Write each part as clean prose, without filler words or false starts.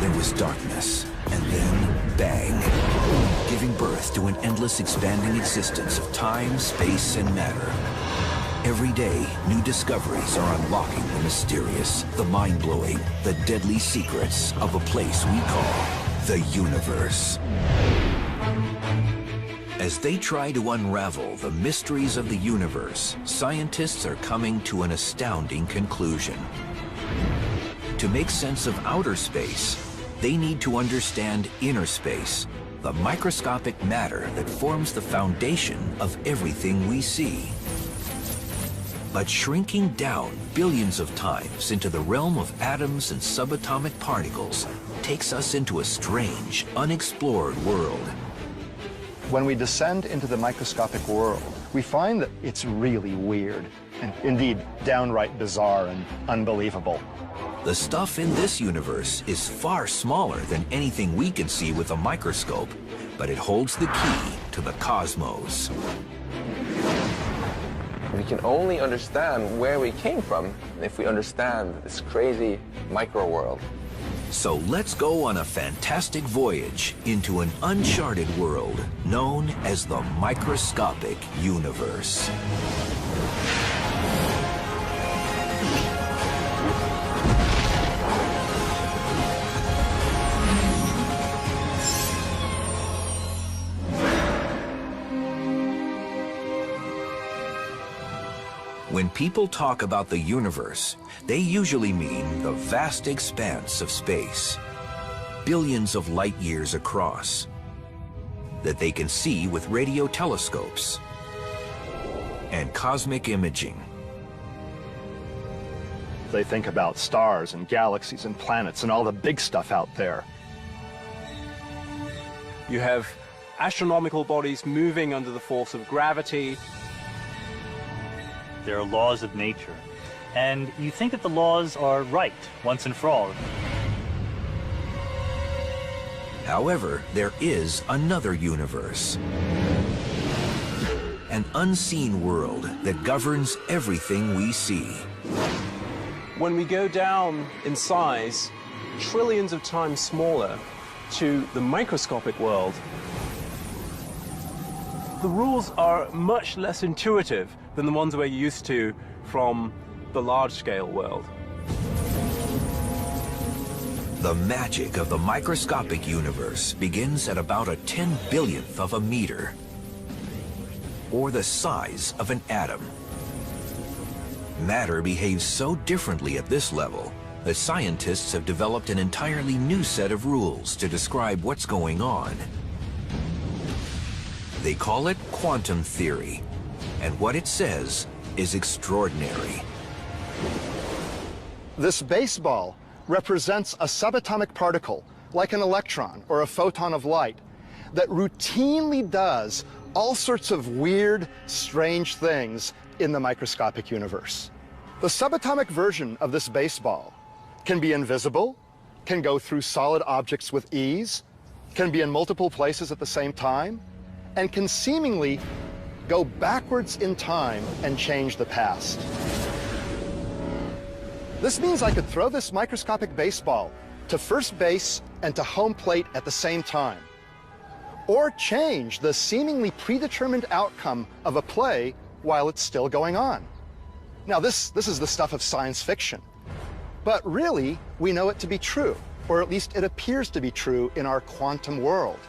there was darkness, and then bang, giving birth to an endless expanding existence of time, space, and matter. Every day, new discoveries are unlocking the mysterious, the mind-blowing, the deadly secrets of a place we call the universe. As they try to unravel the mysteries of the universe, scientists are coming to an astounding conclusion. To make sense of outer space, they need to understand inner space, the microscopic matter that forms the foundation of everything we see. But shrinking down billions of times into the realm of atoms and subatomic particles takes us into a strange, unexplored world. When we descend into the microscopic world, we find that it's really weird, and indeed downright bizarre and unbelievable. The stuff in this universe is far smaller than anything we can see with a microscope, but it holds the key to the cosmos. We can only understand where we came from if we understand this crazy micro world. So let's go on a fantastic voyage into an uncharted world known as the microscopic universe. When people talk about the universe, they usually mean the vast expanse of space, billions of light years across, that they can see with radio telescopes and cosmic imaging. They think about stars and galaxies and planets and all the big stuff out there. You have astronomical bodies moving under the force of gravity. There are laws of nature, and you think that the laws are right once and for all. However, there is another universe, an unseen world that governs everything we see. When we go down in size, trillions of times smaller, to the microscopic world, the rules are much less intuitive than the ones we're used to from the large-scale world. The magic of the microscopic universe begins at about a 10/1000th of a meter, or the size of an atom. Matter behaves so differently at this level that scientists have developed an entirely new set of rules to describe what's going on. They call it quantum theory, and what it says is extraordinary. This baseball represents a subatomic particle, like an electron or a photon of light, that routinely does all sorts of weird, strange things in the microscopic universe. The subatomic version of this baseball can be invisible, can go through solid objects with ease, can be in multiple places at the same time, and can seemingly go backwards in time and change the past. This means I could throw this microscopic baseball to first base and to home plate at the same time, or change the seemingly predetermined outcome of a play while it's still going on. Now, this is the stuff of science fiction, but really, we know it to be true, or at least it appears to be true in our quantum world.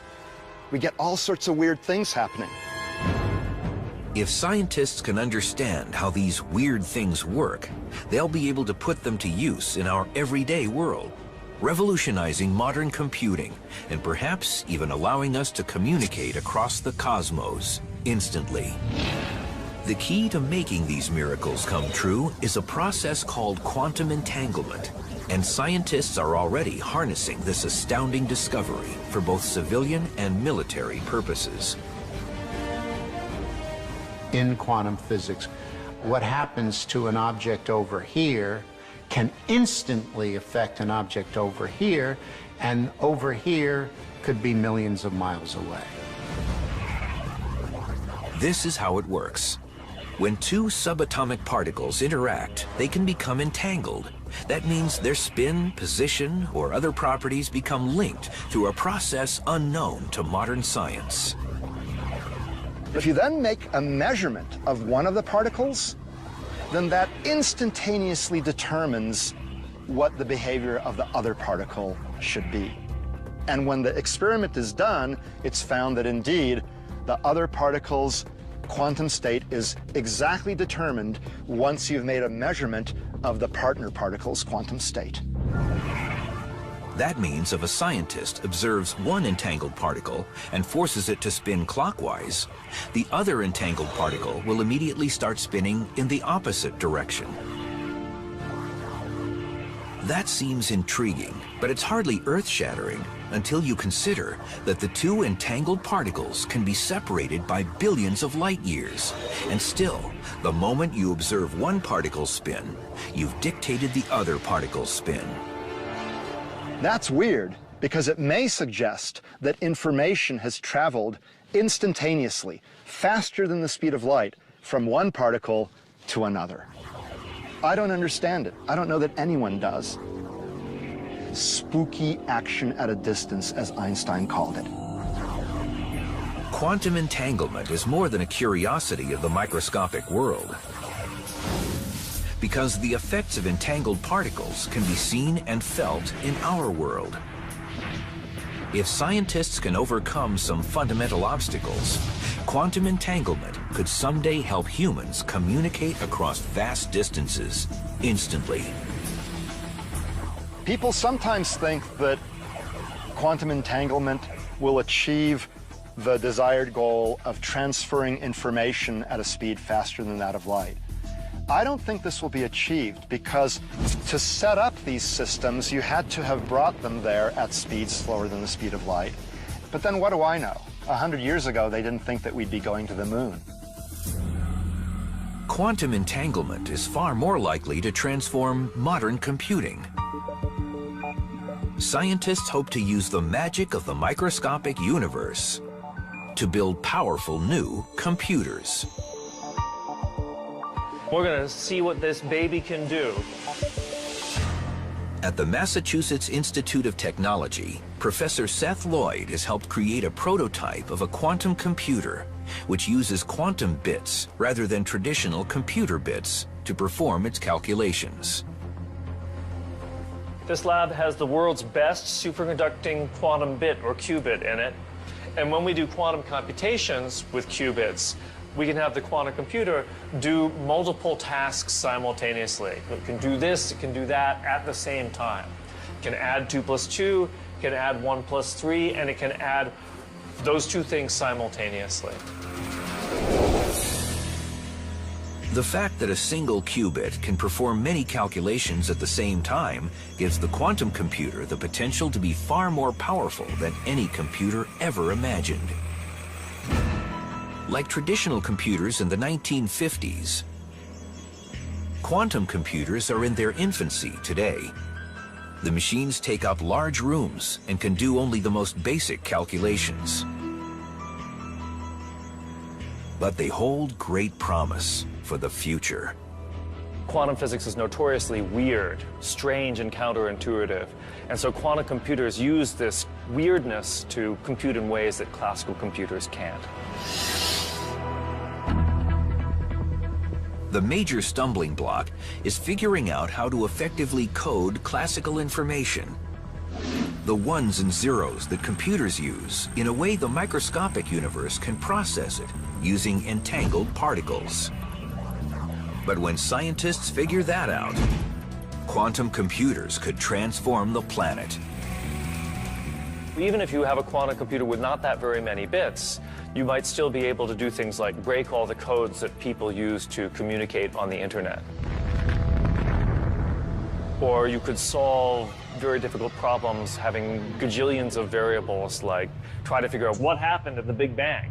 We get all sorts of weird things happening. If scientists can understand how these weird things work, they'll be able to put them to use in our everyday world, revolutionizing modern computing and perhaps even allowing us to communicate across the cosmos instantly. The key to making these miracles come true is a process called quantum entanglement, and scientists are already harnessing this astounding discovery for both civilian and military purposes. In quantum physics, what happens to an object over here can instantly affect an object over here, and over here could be millions of miles away. This is how it works. When two subatomic particles interact, they can become entangled, That means their spin, position, or other properties become linked through a process unknown to modern science. If you then make a measurement of one of the particles, then that instantaneously determines what the behavior of the other particle should be. And when the experiment is done, it's found that indeed the other particle's quantum state is exactly determined once you've made a measurement of the partner particle's quantum state. That means if a scientist observes one entangled particle and forces it to spin clockwise, the other entangled particle will immediately start spinning in the opposite direction. That seems intriguing, but it's hardly earth-shattering until you consider that the two entangled particles can be separated by billions of light years. And still, the moment you observe one particle spin, you've dictated the other particle's spin. That's weird, because it may suggest that information has traveled instantaneously, faster than the speed of light, from one particle to another. I don't understand it. I don't know that anyone does. Spooky action at a distance, as Einstein called it. Quantum entanglement is more than a curiosity of the microscopic world, because the effects of entangled particles can be seen and felt in our world. If scientists can overcome some fundamental obstacles, quantum entanglement could someday help humans communicate across vast distances instantly. People sometimes think that quantum entanglement will achieve the desired goal of transferring information at a speed faster than that of light. I don't think this will be achieved, because to set up these systems, you had to have brought them there at speeds slower than the speed of light. But then what do I know? 100 years ago, they didn't think that we'd be going to the moon. Quantum entanglement is far more likely to transform modern computing. Scientists hope to use the magic of the microscopic universe to build powerful new computers. We're going to see what this baby can do. At the Massachusetts Institute of Technology, Professor Seth Lloyd has helped create a prototype of a quantum computer which uses quantum bits rather than traditional computer bits to perform its calculations. This lab has the world's best superconducting quantum bit, or qubit, in it. And when we do quantum computations with qubits, we can have the quantum computer do multiple tasks simultaneously. It can do this, it can do that at the same time. It can add 2 plus 2, it can add 1 plus 3, and it can add those two things simultaneously. The fact that a single qubit can perform many calculations at the same time gives the quantum computer the potential to be far more powerful than any computer ever imagined. Like traditional computers in the 1950s, quantum computers are in their infancy today. The machines take up large rooms and can do only the most basic calculations. But they hold great promise for the future. Quantum physics is notoriously weird, strange, and counterintuitive. And so quantum computers use this weirdness to compute in ways that classical computers can't. The major stumbling block is figuring out how to effectively code classical information, the ones and zeros that computers use, in a way the microscopic universe can process it using entangled particles. But when scientists figure that out, quantum computers could transform the planet. Even if you have a quantum computer with not that very many bits, you might still be able to do things like break all the codes that people use to communicate on the internet. Or you could solve very difficult problems having gajillions of variables, like try to figure out what happened at the Big Bang.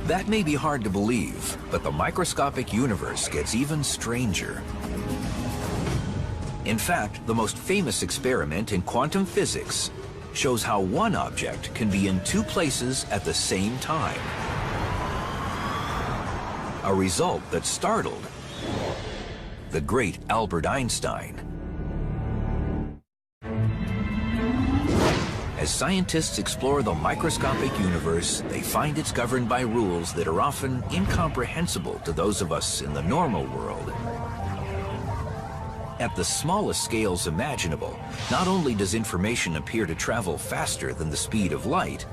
That may be hard to believe, but the microscopic universe gets even stranger. In fact, the most famous experiment in quantum physics shows how one object can be in two places at the same time. A result that startled the great Albert Einstein. As scientists explore the microscopic universe, they find it's governed by rules that are often incomprehensible to those of us in the normal world. At the smallest scales imaginable, not only does information appear to travel faster than the speed of light,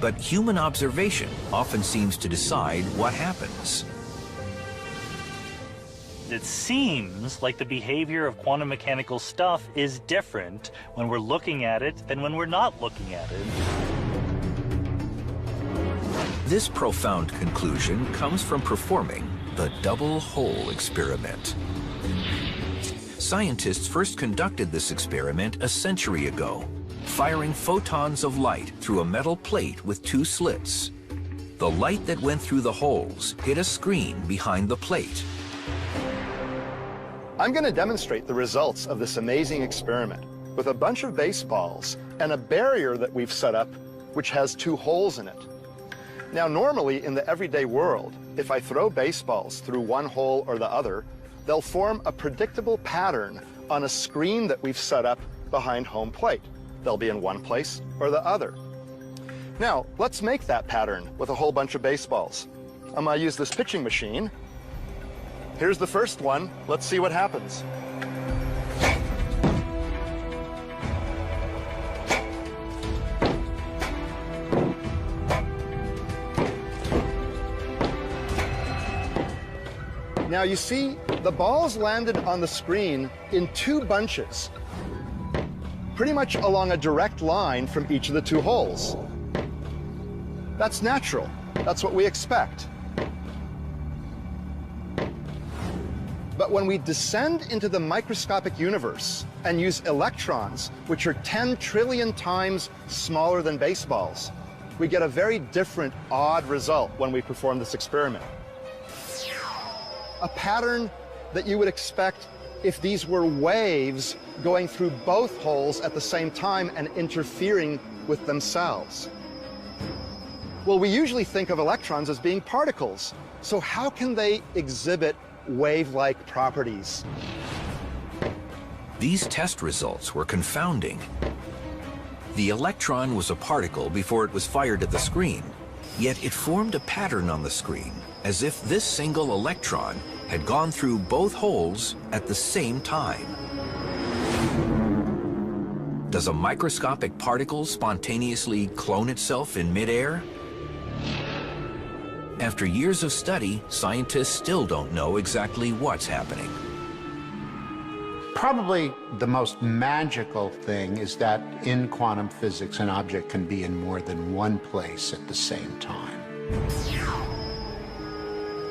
but human observation often seems to decide what happens. It seems like the behavior of quantum mechanical stuff is different when we're looking at it than when we're not looking at it. This profound conclusion comes from performing the double hole experiment. Scientists first conducted this experiment a century ago, firing photons of light through a metal plate with two slits. The light that went through the holes hit a screen behind the plate. I'm going to demonstrate the results of this amazing experiment with a bunch of baseballs and a barrier that we've set up which has two holes in it. Now, normally in the everyday world, if I throw baseballs through one hole or the other, they'll form a predictable pattern on a screen that we've set up behind home plate. They'll be in one place or the other. Now, let's make that pattern with a whole bunch of baseballs. I'm going to use this pitching machine. Here's the first one. Let's see what happens. Now you see, the balls landed on the screen in two bunches, pretty much along a direct line from each of the two holes. That's natural. That's what we expect. But when we descend into the microscopic universe and use electrons, which are 10 trillion times smaller than baseballs, we get a very different, odd result when we perform this experiment. A pattern that you would expect if these were waves going through both holes at the same time and interfering with themselves. Well, we usually think of electrons as being particles, so how can they exhibit wave-like properties? These test results were confounding. The electron was a particle before it was fired at the screen, yet it formed a pattern on the screen, as if this single electron had gone through both holes at the same time. Does a microscopic particle spontaneously clone itself in midair? After years of study, scientists still don't know exactly what's happening. Probably the most magical thing is that in quantum physics, an object can be in more than one place at the same time.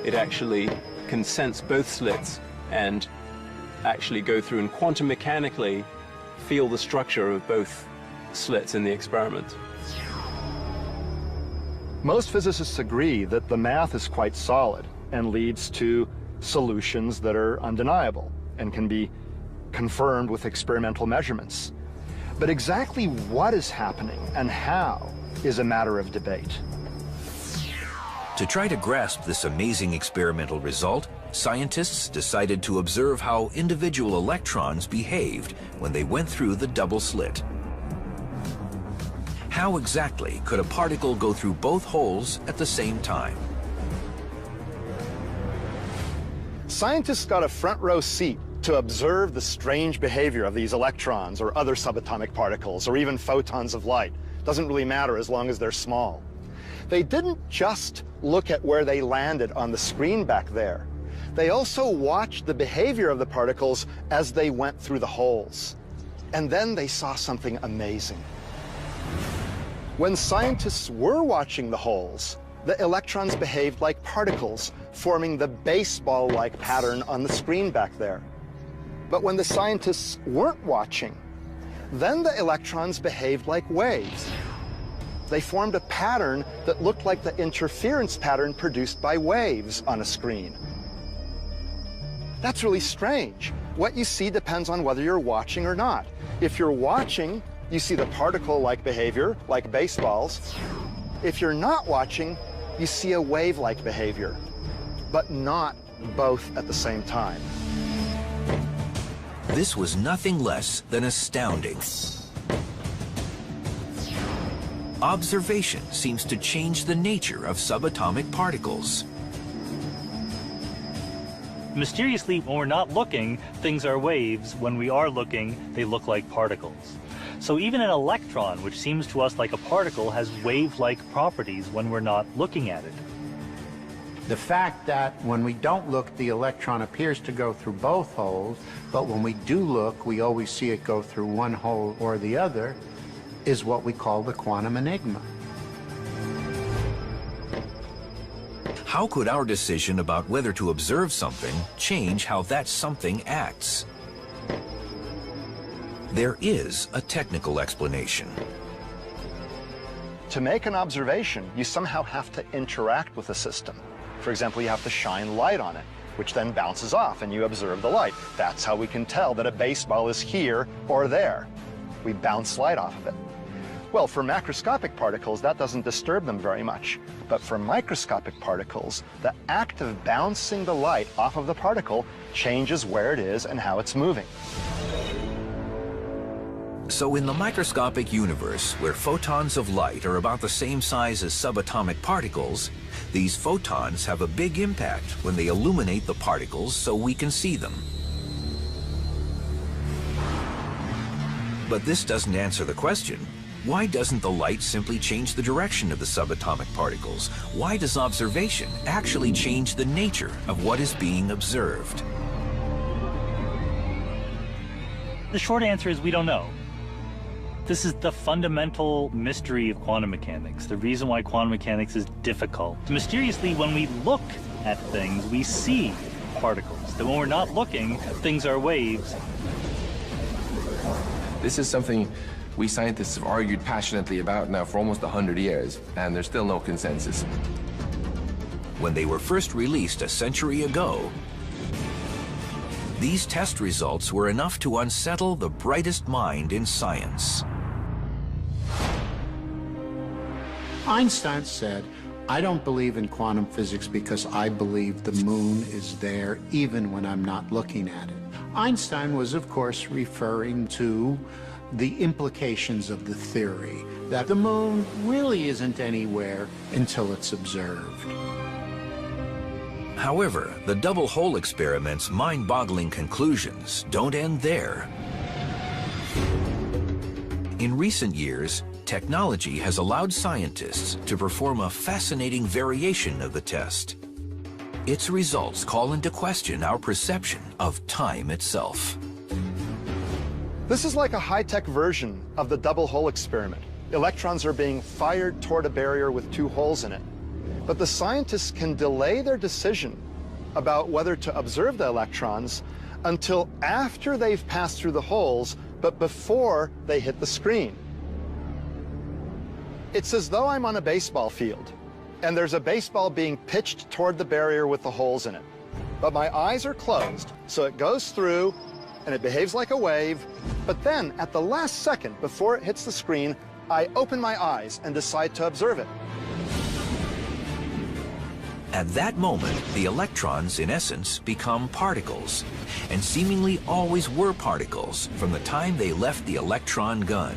It actually can sense both slits and actually go through and quantum mechanically feel the structure of both slits in the experiment. Most physicists agree that the math is quite solid and leads to solutions that are undeniable and can be confirmed with experimental measurements. But exactly what is happening and how is a matter of debate. To try to grasp this amazing experimental result, scientists decided to observe how individual electrons behaved when they went through the double slit. How exactly could a particle go through both holes at the same time? Scientists got a front row seat to observe the strange behavior of these electrons or other subatomic particles or even photons of light. Doesn't really matter as long as they're small. They didn't just look at where they landed on the screen back there. They also watched the behavior of the particles as they went through the holes. And then they saw something amazing. When scientists were watching the holes, the electrons behaved like particles, forming the baseball-like pattern on the screen back there. But when the scientists weren't watching, then the electrons behaved like waves. They formed a pattern that looked like the interference pattern produced by waves on a screen. That's really strange. What you see depends on whether you're watching or not. If you're watching, you see the particle-like behavior, like baseballs. If you're not watching, you see a wave-like behavior, but not both at the same time. This was nothing less than astounding. Observation seems to change the nature of subatomic particles. Mysteriously, when we're not looking, things are waves. When we are looking, they look like particles. So even an electron, which seems to us like a particle, has wave-like properties when we're not looking at it. The fact that when we don't look, the electron appears to go through both holes, but when we do look, we always see it go through one hole or the other, is what we call the quantum enigma. How could our decision about whether to observe something change how that something acts? There is a technical explanation. To make an observation, you somehow have to interact with the system. For example, you have to shine light on it, which then bounces off and you observe the light. That's how we can tell that a baseball is here or there. We bounce light off of it. Well, for macroscopic particles, that doesn't disturb them very much. But for microscopic particles, the act of bouncing the light off of the particle changes where it is and how it's moving. So in the microscopic universe, where photons of light are about the same size as subatomic particles, these photons have a big impact when they illuminate the particles so we can see them. But this doesn't answer the question. Why doesn't the light simply change the direction of the subatomic particles? Why does observation actually change the nature of what is being observed? The short answer is we don't know. This is the fundamental mystery of quantum mechanics, the reason why quantum mechanics is difficult. Mysteriously, when we look at things, we see particles. Then when we're not looking, things are waves. This is something we scientists have argued passionately about now for almost 100 years, and there's still no consensus. When they were first released a century ago, these test results were enough to unsettle the brightest mind in science. Einstein said, "I don't believe in quantum physics because I believe the moon is there even when I'm not looking at it." Einstein was, of course, referring to the implications of the theory that the moon really isn't anywhere until it's observed. However, the double hole experiment's mind-boggling conclusions don't end there. In recent years, technology has allowed scientists to perform a fascinating variation of the test. Its results call into question our perception of time itself. This is like a high-tech version of the double hole experiment. Electrons are being fired toward a barrier with two holes in it. But the scientists can delay their decision about whether to observe the electrons until after they've passed through the holes, but before they hit the screen. It's as though I'm on a baseball field, and there's a baseball being pitched toward the barrier with the holes in it. But my eyes are closed, so it goes through, and it behaves like a wave, but then at the last second before it hits the screen, I open my eyes and decide to observe it. At that moment, the electrons, in essence, become particles, and seemingly always were particles from the time they left the electron gun.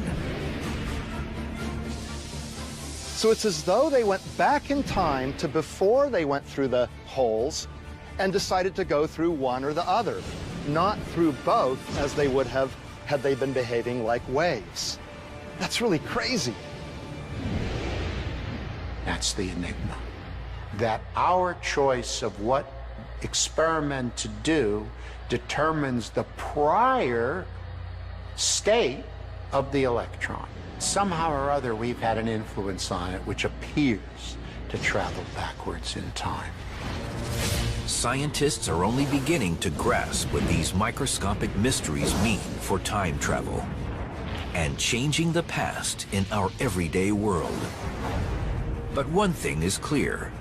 So it's as though they went back in time to before they went through the holes and decided to go through one or the other, not through both as they would have had they been behaving like waves. That's really crazy. That's the enigma. That our choice of what experiment to do determines the prior state of the electron. Somehow or other, we've had an influence on it which appears to travel backwards in time. Scientists are only beginning to grasp what these microscopic mysteries mean for time travel and changing the past in our everyday world. But one thing is clear.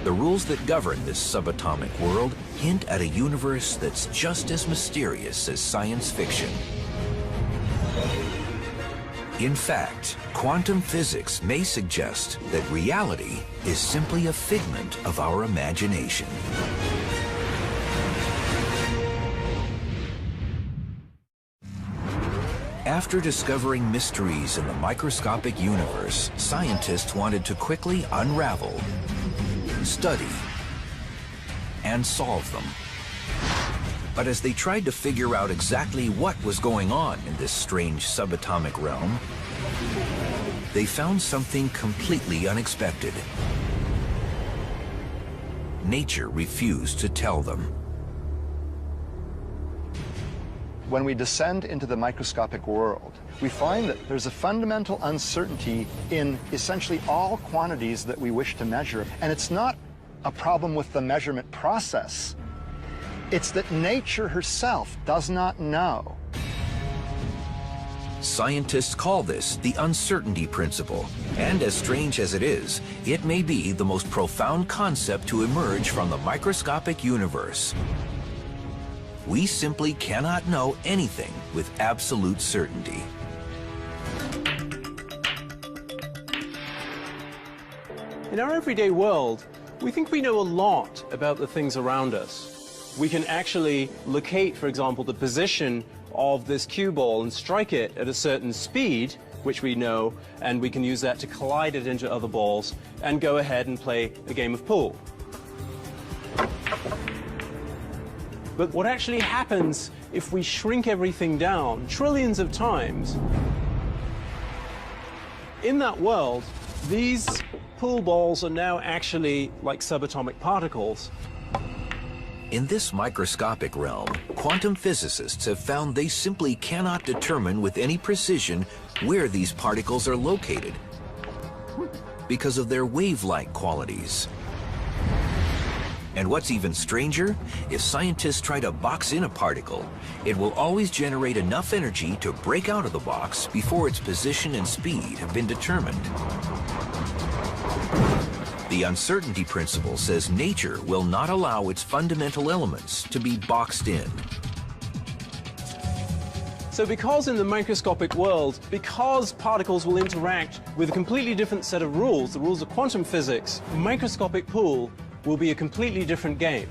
The rules that govern this subatomic world hint at a universe that's just as mysterious as science fiction. In fact, quantum physics may suggest that reality is simply a figment of our imagination. After discovering mysteries in the microscopic universe, scientists wanted to quickly unravel, study, and solve them. But as they tried to figure out exactly what was going on in this strange subatomic realm, they found something completely unexpected. Nature refused to tell them. When we descend into the microscopic world, we find that there's a fundamental uncertainty in essentially all quantities that we wish to measure. And it's not a problem with the measurement process. It's that nature herself does not know. Scientists call this the uncertainty principle. And as strange as it is, it may be the most profound concept to emerge from the microscopic universe. We simply cannot know anything with absolute certainty. In our everyday world, we think we know a lot about the things around us. We can actually locate, for example, the position of this cue ball and strike it at a certain speed, which we know, and we can use that to collide it into other balls and go ahead and play a game of pool. But what actually happens if we shrink everything down trillions of times? In that world, these pool balls are now actually like subatomic particles. In this microscopic realm, quantum physicists have found they simply cannot determine with any precision where these particles are located because of their wave-like qualities. And what's even stranger, if scientists try to box in a particle, it will always generate enough energy to break out of the box before its position and speed have been determined. The uncertainty principle says nature will not allow its fundamental elements to be boxed in. So because in the microscopic world, because particles will interact with a completely different set of rules, the rules of quantum physics, microscopic pool will be a completely different game.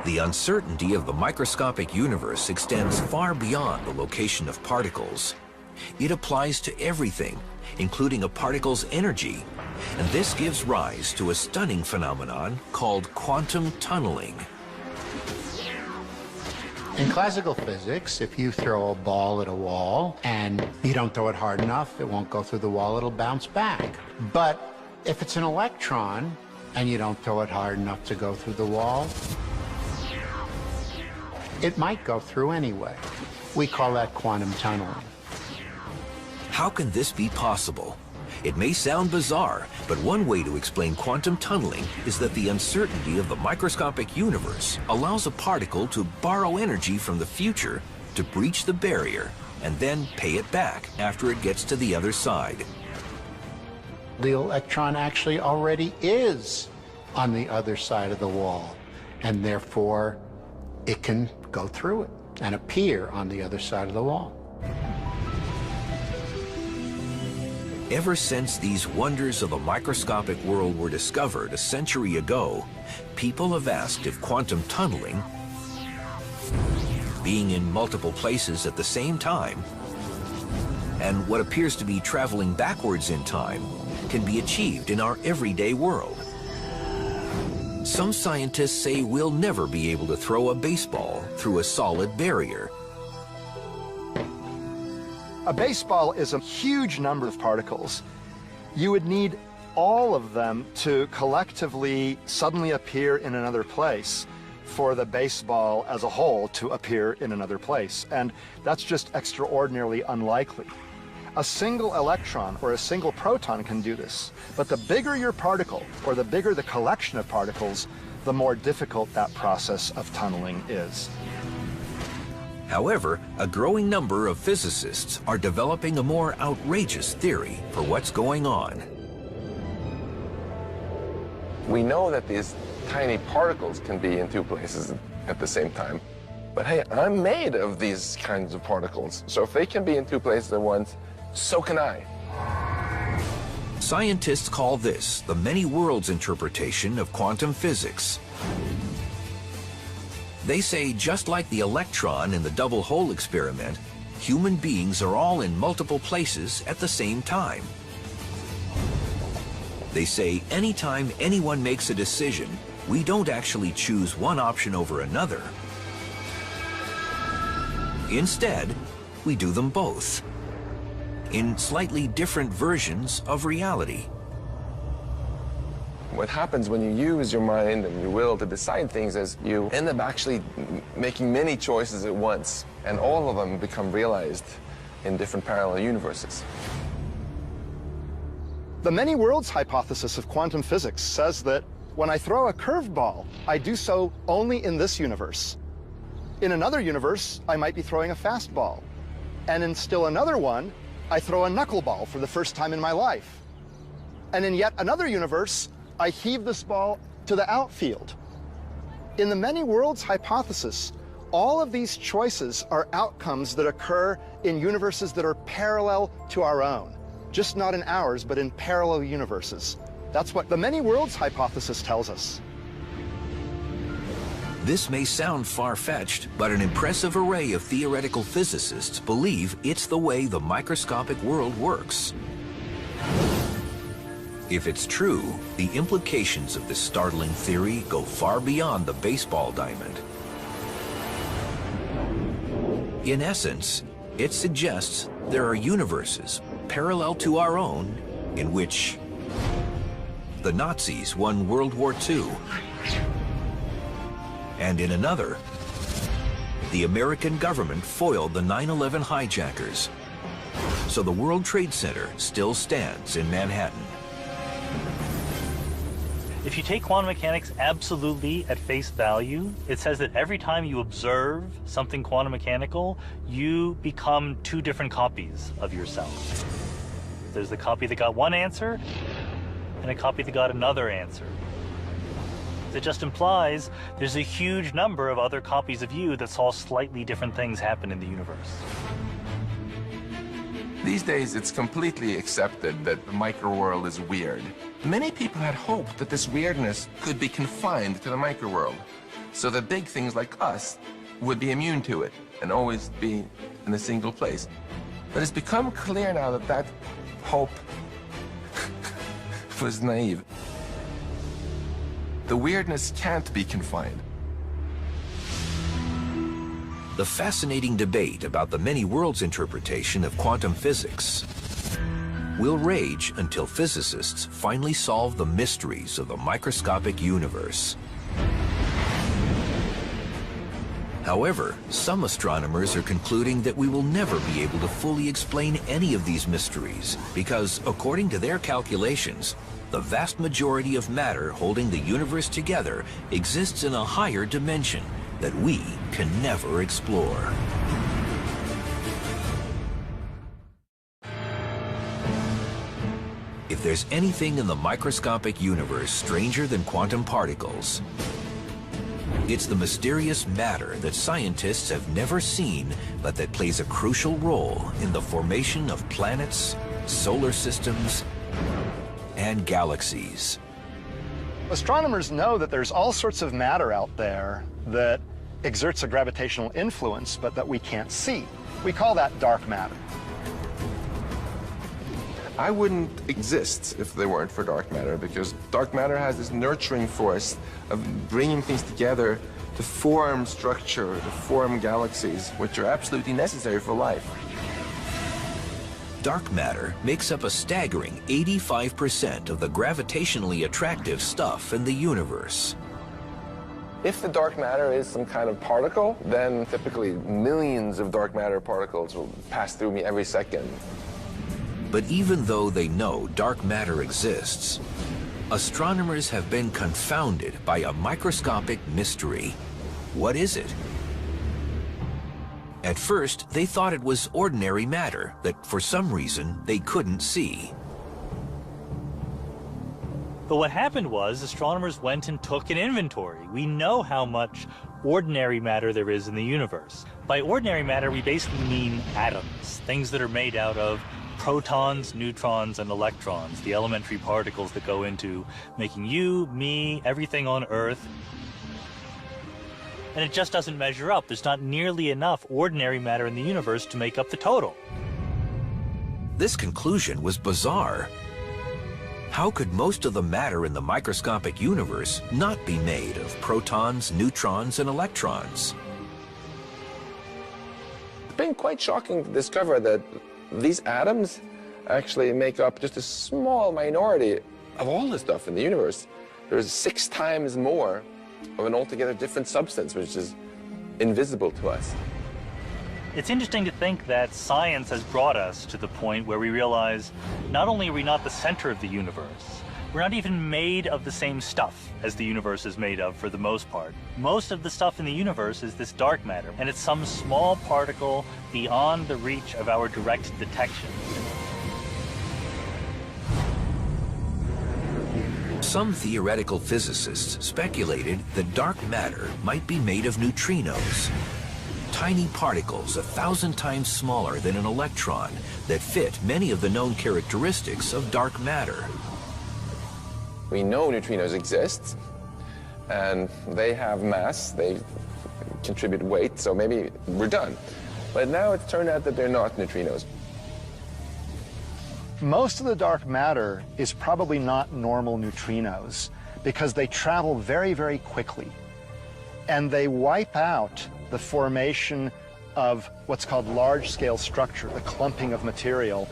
The uncertainty of the microscopic universe extends far beyond the location of particles. It applies to everything, including a particle's energy, and this gives rise to a stunning phenomenon called quantum tunneling. In classical physics, if you throw a ball at a wall and you don't throw it hard enough, it won't go through the wall, it'll bounce back. But if it's an electron and you don't throw it hard enough to go through the wall, it might go through anyway. We call that quantum tunneling. How can this be possible? It may sound bizarre, but one way to explain quantum tunneling is that the uncertainty of the microscopic universe allows a particle to borrow energy from the future to breach the barrier and then pay it back after it gets to the other side. The electron actually already is on the other side of the wall, and therefore it can go through it and appear on the other side of the wall. Ever since these wonders of the microscopic world were discovered a century ago, people have asked if quantum tunneling, being in multiple places at the same time, and what appears to be traveling backwards in time, can be achieved in our everyday world. Some scientists say we'll never be able to throw a baseball through a solid barrier. A baseball is a huge number of particles. You would need all of them to collectively suddenly appear in another place for the baseball as a whole to appear in another place. And that's just extraordinarily unlikely. A single electron or a single proton can do this. But the bigger your particle, or the bigger the collection of particles, the more difficult that process of tunneling is. However, a growing number of physicists are developing a more outrageous theory for what's going on. We know that these tiny particles can be in two places at the same time. But hey, I'm made of these kinds of particles. So if they can be in two places at once, so can I. Scientists call this the many worlds interpretation of quantum physics. They say just like the electron in the double hole experiment, human beings are all in multiple places at the same time. They say anytime anyone makes a decision, we don't actually choose one option over another. Instead, we do them both, in slightly different versions of reality. What happens when you use your mind and your will to decide things is you end up actually making many choices at once, and all of them become realized in different parallel universes. The many worlds hypothesis of quantum physics says that when I throw a curveball, I do so only in this universe. In another universe, I might be throwing a fastball. And in still another one, I throw a knuckleball for the first time in my life. And in yet another universe, I heave this ball to the outfield. In the many worlds hypothesis, all of these choices are outcomes that occur in universes that are parallel to our own. Just not in ours, but in parallel universes. That's what the many worlds hypothesis tells us. This may sound far-fetched, but an impressive array of theoretical physicists believe it's the way the microscopic world works. If it's true, the implications of this startling theory go far beyond the baseball diamond. In essence, it suggests there are universes parallel to our own in which the Nazis won World War II, and in another, the American government foiled the 9/11 hijackers. So the World Trade Center still stands in Manhattan. If you take quantum mechanics absolutely at face value, it says that every time you observe something quantum mechanical, you become two different copies of yourself. There's the copy that got one answer, and a copy that got another answer. It just implies there's a huge number of other copies of you that saw slightly different things happen in the universe. These days, it's completely accepted that the microworld is weird. Many people had hoped that this weirdness could be confined to the microworld, so that big things like us would be immune to it and always be in a single place. But it's become clear now that that hope was naive. The weirdness can't be confined. The fascinating debate about the many worlds interpretation of quantum physics will rage until physicists finally solve the mysteries of the microscopic universe. However, some astronomers are concluding that we will never be able to fully explain any of these mysteries because, according to their calculations, the vast majority of matter holding the universe together exists in a higher dimension that we can never explore. If there's anything in the microscopic universe stranger than quantum particles, it's the mysterious matter that scientists have never seen, but that plays a crucial role in the formation of planets, solar systems, and galaxies. Astronomers know that there's all sorts of matter out there that exerts a gravitational influence, but that we can't see. We call that dark matter. I wouldn't exist if they weren't for dark matter, because dark matter has this nurturing force of bringing things together to form structure, to form galaxies, which are absolutely necessary for life. Dark matter makes up a staggering 85% of the gravitationally attractive stuff in the universe. If the dark matter is some kind of particle, then typically millions of dark matter particles will pass through me every second. But even though they know dark matter exists, astronomers have been confounded by a microscopic mystery. What is it? At first, they thought it was ordinary matter that, for some reason, they couldn't see. But what happened was astronomers went and took an inventory. We know how much ordinary matter there is in the universe. By ordinary matter, we basically mean atoms, things that are made out of protons, neutrons, and electrons, the elementary particles that go into making you, me, everything on Earth. And it just doesn't measure up. There's not nearly enough ordinary matter in the universe to make up the total. This conclusion was bizarre. How could most of the matter in the microscopic universe not be made of protons, neutrons, and electrons? It's been quite shocking to discover that these atoms actually make up just a small minority of all the stuff in the universe. There's 6 times more of an altogether different substance, which is invisible to us. It's interesting to think that science has brought us to the point where we realize not only are we not the center of the universe, we're not even made of the same stuff as the universe is made of for the most part. Most of the stuff in the universe is this dark matter, and it's some small particle beyond the reach of our direct detection. Some theoretical physicists speculated that dark matter might be made of neutrinos, tiny particles 1,000 times smaller than an electron that fit many of the known characteristics of dark matter. We know neutrinos exist, and they have mass, they contribute weight, so maybe we're done. But now it's turned out that they're not neutrinos. Most of the dark matter is probably not normal neutrinos because they travel very, very quickly. And they wipe out the formation of what's called large-scale structure, the clumping of material,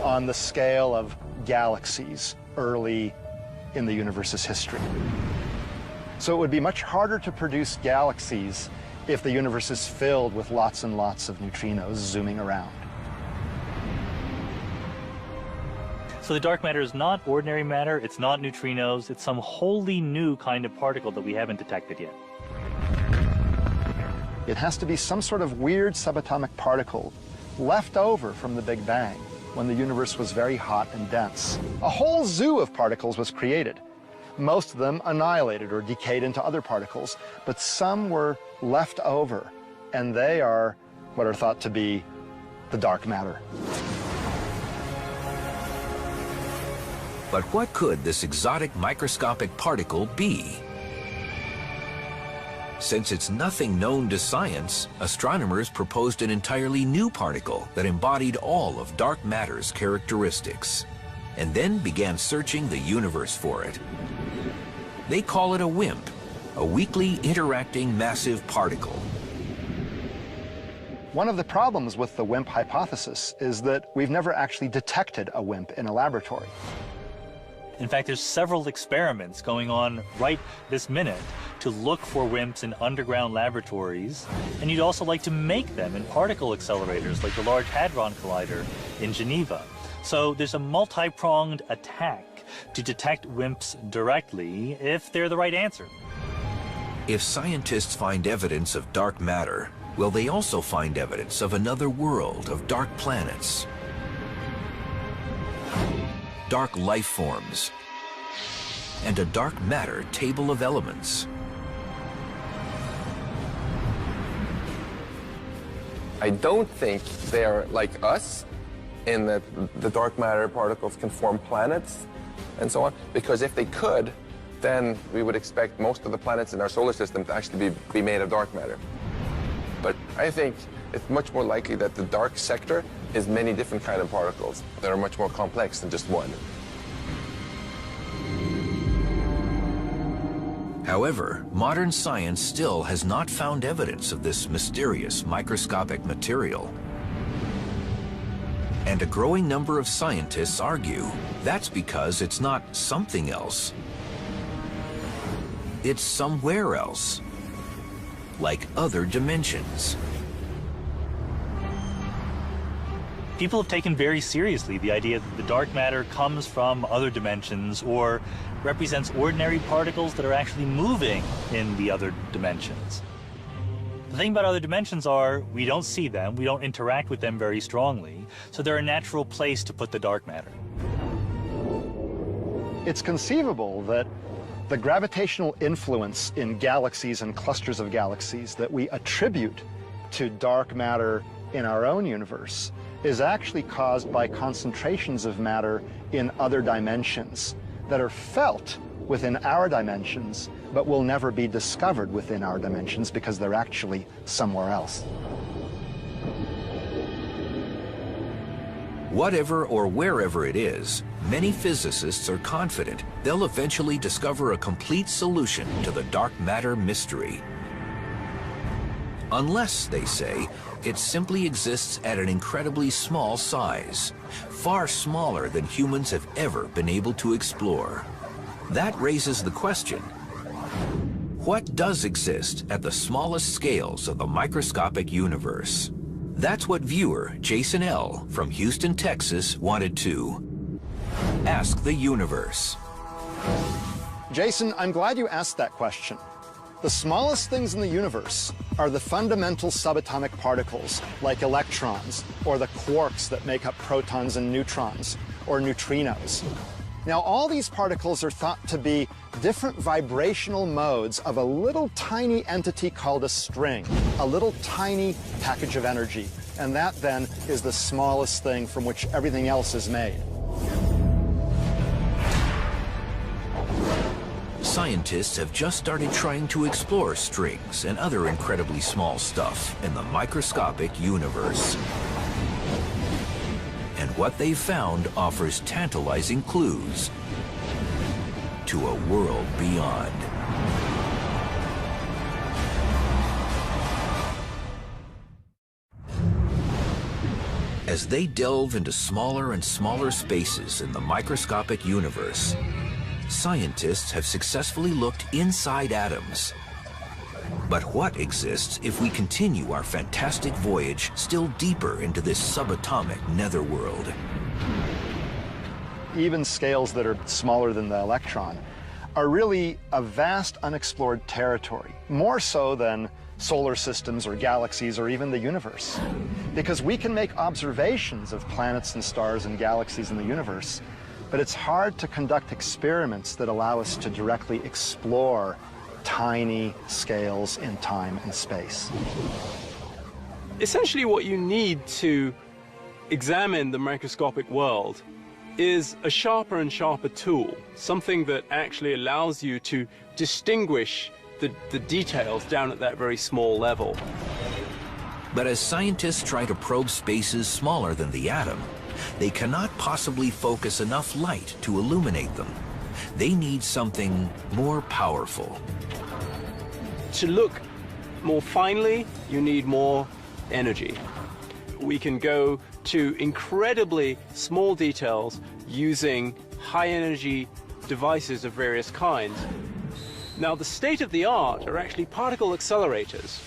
on the scale of galaxies early in the universe's history. So it would be much harder to produce galaxies if the universe is filled with lots and lots of neutrinos zooming around. So the dark matter is not ordinary matter, it's not neutrinos, it's some wholly new kind of particle that we haven't detected yet. It has to be some sort of weird subatomic particle left over from the Big Bang when the universe was very hot and dense. A whole zoo of particles was created. Most of them annihilated or decayed into other particles, but some were left over, and they are what are thought to be the dark matter. But what could this exotic microscopic particle be? Since it's nothing known to science, astronomers proposed an entirely new particle that embodied all of dark matter's characteristics, and then began searching the universe for it. They call it a WIMP, a weakly interacting massive particle. One of the problems with the WIMP hypothesis is that we've never actually detected a WIMP in a laboratory. In fact, there's several experiments going on right this minute to look for WIMPs in underground laboratories, and you'd also like to make them in particle accelerators like the Large Hadron Collider in Geneva. So there's a multi-pronged attack to detect WIMPs directly if they're the right answer. If scientists find evidence of dark matter, will they also find evidence of another world of dark planets? Dark life forms, and a dark matter table of elements. I don't think they're like us in that the dark matter particles can form planets and so on, because if they could, then we would expect most of the planets in our solar system to actually be made of dark matter. But I think it's much more likely that the dark sector is many different kind of particles that are much more complex than just one. However, modern science still has not found evidence of this mysterious microscopic material. And a growing number of scientists argue that's because it's not something else. It's somewhere else, like other dimensions. People have taken very seriously the idea that the dark matter comes from other dimensions or represents ordinary particles that are actually moving in the other dimensions. The thing about other dimensions are we don't see them, we don't interact with them very strongly, so they're a natural place to put the dark matter. It's conceivable that the gravitational influence in galaxies and clusters of galaxies that we attribute to dark matter in our own universe is actually caused by concentrations of matter in other dimensions that are felt within our dimensions, but will never be discovered within our dimensions because they're actually somewhere else. Whatever or wherever it is, many physicists are confident they'll eventually discover a complete solution to the dark matter mystery. Unless, they say, it simply exists at an incredibly small size, far smaller than humans have ever been able to explore. That raises the question, what does exist at the smallest scales of the microscopic universe? That's what viewer Jason L. from Houston, Texas wanted to ask the universe. Jason, I'm glad you asked that question. The smallest things in the universe are the fundamental subatomic particles, like electrons, or the quarks that make up protons and neutrons, or neutrinos. Now, all these particles are thought to be different vibrational modes of a little tiny entity called a string, a little tiny package of energy. And that, then, is the smallest thing from which everything else is made. Scientists have just started trying to explore strings and other incredibly small stuff in the microscopic universe. And what they've found offers tantalizing clues to a world beyond. As they delve into smaller and smaller spaces in the microscopic universe, scientists have successfully looked inside atoms. But what exists if we continue our fantastic voyage still deeper into this subatomic netherworld? Even scales that are smaller than the electron are really a vast unexplored territory, more so than solar systems or galaxies or even the universe. Because we can make observations of planets and stars and galaxies in the universe, but it's hard to conduct experiments that allow us to directly explore tiny scales in time and space. Essentially, what you need to examine the microscopic world is a sharper and sharper tool, something that actually allows you to distinguish the details down at that very small level. But as scientists try to probe spaces smaller than the atom, they cannot possibly focus enough light to illuminate them. They need something more powerful. To look more finely, you need more energy. We can go to incredibly small details using high-energy devices of various kinds. Now, the state of the art are actually particle accelerators.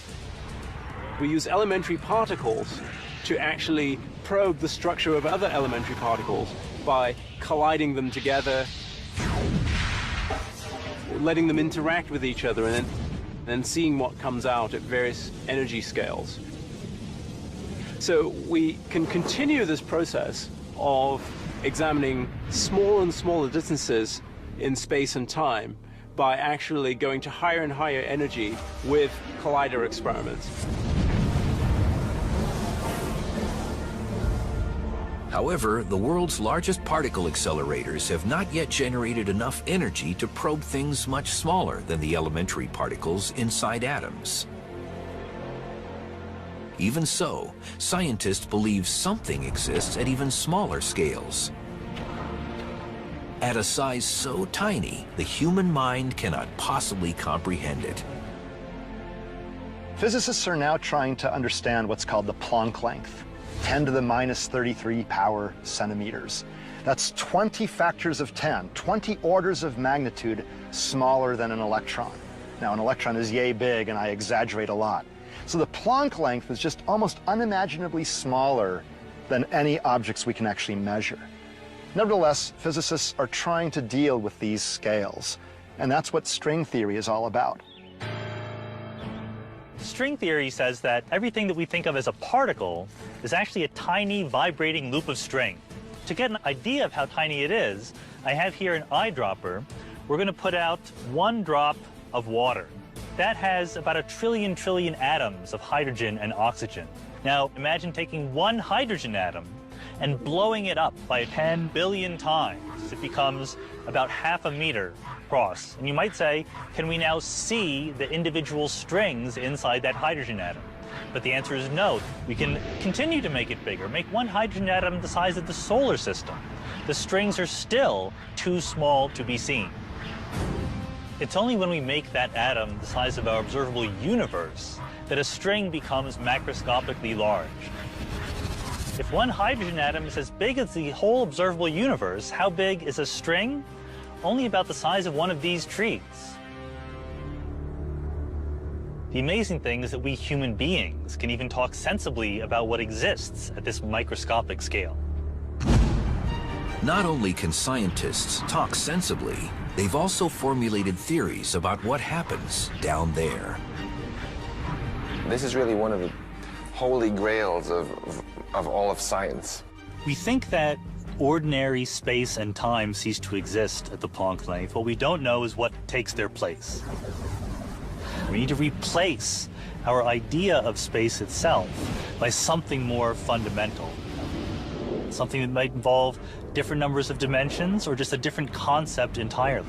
We use elementary particles to actually probe the structure of other elementary particles by colliding them together, letting them interact with each other, and then seeing what comes out at various energy scales. So we can continue this process of examining smaller and smaller distances in space and time by actually going to higher and higher energy with collider experiments. However, the world's largest particle accelerators have not yet generated enough energy to probe things much smaller than the elementary particles inside atoms. Even so, scientists believe something exists at even smaller scales. At a size so tiny, the human mind cannot possibly comprehend it. Physicists are now trying to understand what's called the Planck length, 10 to the minus 33 power centimeters. That's 20 factors of 10, 20 orders of magnitude smaller than an electron. Now, an electron is yay big, and I exaggerate a lot. So the Planck length is just almost unimaginably smaller than any objects we can actually measure. Nevertheless, physicists are trying to deal with these scales, and that's what string theory is all about. String theory says that everything that we think of as a particle is actually a tiny vibrating loop of string. To get an idea of how tiny it is, I have here an eyedropper. We're going to put out 1 drop of water. That has about 1 trillion atoms of hydrogen and oxygen. Now, imagine taking one hydrogen atom and blowing it up by 10 billion times. It becomes about half a meter across. And you might say, can we now see the individual strings inside that hydrogen atom? But the answer is no. We can continue to make it bigger, make one hydrogen atom the size of the solar system. The strings are still too small to be seen. It's only when we make that atom the size of our observable universe that a string becomes macroscopically large. If one hydrogen atom is as big as the whole observable universe, how big is a string? Only about the size of one of these trees. The amazing thing is that we human beings can even talk sensibly about what exists at this microscopic scale. Not only can scientists talk sensibly, they've also formulated theories about what happens down there. This is really one of the holy grails of all of science. We think that ordinary space and time cease to exist at the Planck length. What we don't know is what takes their place. We need to replace our idea of space itself by something more fundamental. Something that might involve different numbers of dimensions or just a different concept entirely.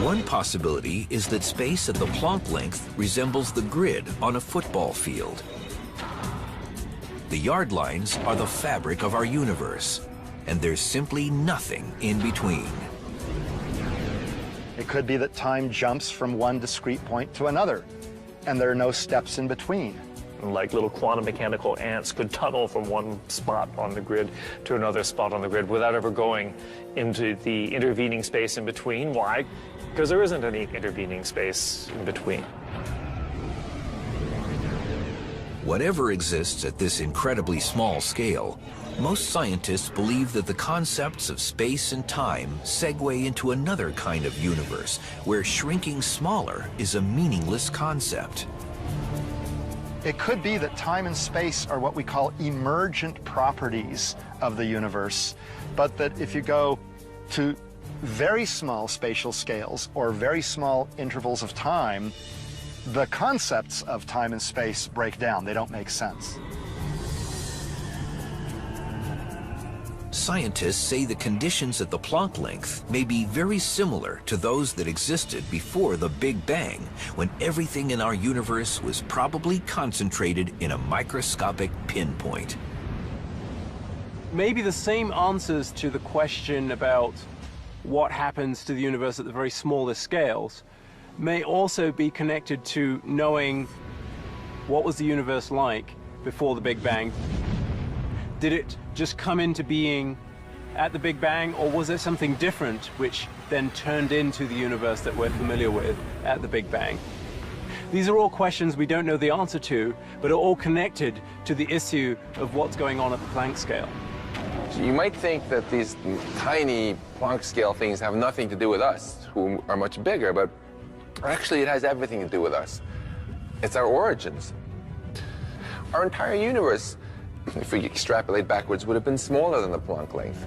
One possibility is that space at the Planck length resembles the grid on a football field. The yard lines are the fabric of our universe, and there's simply nothing in between. It could be that time jumps from one discrete point to another, and there are no steps in between. Like little quantum mechanical ants could tunnel from one spot on the grid to another spot on the grid without ever going into the intervening space in between. Why? Because there isn't any intervening space in between. Whatever exists at this incredibly small scale, most scientists believe that the concepts of space and time segue into another kind of universe where shrinking smaller is a meaningless concept. It could be that time and space are what we call emergent properties of the universe, but that if you go to very small spatial scales or very small intervals of time, the concepts of time and space break down. They don't make sense. Scientists say the conditions at the Planck length may be very similar to those that existed before the Big Bang, when everything in our universe was probably concentrated in a microscopic pinpoint. Maybe the same answers to the question about what happens to the universe at the very smallest scales may also be connected to knowing what was the universe like before the Big Bang. Did it just come into being at the Big Bang, or was there something different which then turned into the universe that we're familiar with at the Big Bang? These are all questions we don't know the answer to, but are all connected to the issue of what's going on at the Planck scale. So you might think that these tiny Planck scale things have nothing to do with us, who are much bigger, but actually it has everything to do with us. It's our origins. Our entire universe, if we extrapolate backwards, would have been smaller than the Planck length.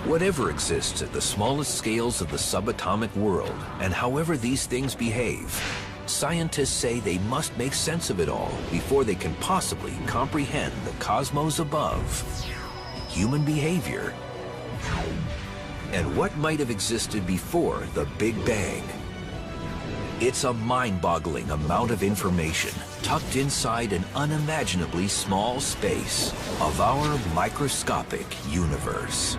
Whatever exists at the smallest scales of the subatomic world, and however these things behave, scientists say they must make sense of it all before they can possibly comprehend the cosmos above, human behavior, and what might have existed before the Big Bang. It's a mind-boggling amount of information tucked inside an unimaginably small space of our microscopic universe.